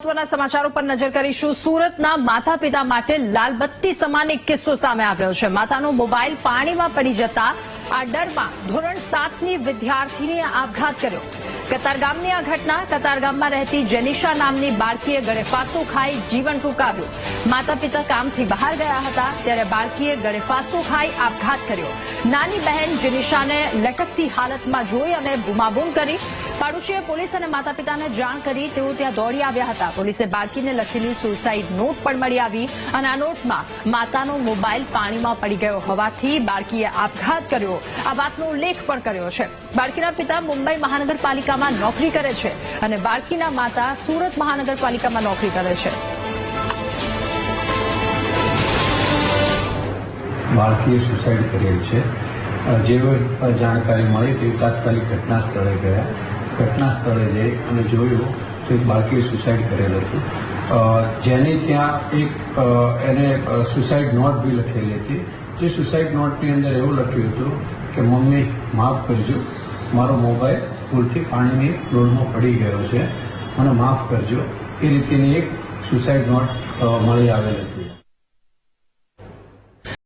મહત્વના સમાચારો પર નજર કરીશું। સુરતના માતા પિતા માટે લાલબત્તી સમાન એક કિસ્સો સામે આવ્યો છે। માતાનો મોબાઈલ પાણીમાં પડી જતા આ ડરમાં ધોરણ 7ની વિદ્યાર્થીનીએ આપઘાત કર્યો। કતારગામની આ ઘટના કતારગામમાં રહેતી જેનિશા નામની બાળકીએ ગળે ફાંસો ખાઈ જીવન ટૂંકાવ્યું। માતા પિતા કામથી બહાર ગયા હતા ત્યારે બાળકીએ ગળે ફાંસો ખાઈ આપઘાત કર્યો। નાની બહેન જેનિશાને લટકતી હાલતમાં જોઈ અને બૂમાબૂમ કરી। પાડોશીએ પોલીસ અને માતા પિતાને જાણ કરી તેઓ ત્યાં દોડી આવ્યા હતા। પોલીસે બાળકીને લખેલી સુસાઇડ નોટ પણ મળી આવી અને આ નોટમાં માતાનો મોબાઈલ પાણીમાં પડી ગયો હોવાથી બાળકીએ આપઘાત કર્યો આ વાતનો ઉલ્લેખ પણ કર્યો છે। બાળકીના પિતા મુંબઈ મહાનગરપાલિકામાં નોકરી કરે છે અને બાળકીના માતા સુરત મહાનગરપાલિકામાં નોકરી કરે છે। બાળકીએ સુસાઇડ કરેલ છે। જેવો જાણકારી મળી તે તાત્કાલિક ઘટના સ્થળે ગયા। ઘટના સ્થળે જઈ અને જોયું તો એક બાળકીએ સુસાઇડ કરેલ હતું। જેની ત્યાં એક એને સુસાઇડ નોટ બી લખેલી હતી। જે સુસાઇડ નોટની અંદર એવું લખ્યું હતું કે મમ્મી માફ કરજો, મારો મોબાઈલ ભૂલથી પાણીની ડોલમાં પડી ગયો છે, મને માફ કરજો, એ રીતેની એક સુસાઇડ નોટ મળી આવેલ હતી।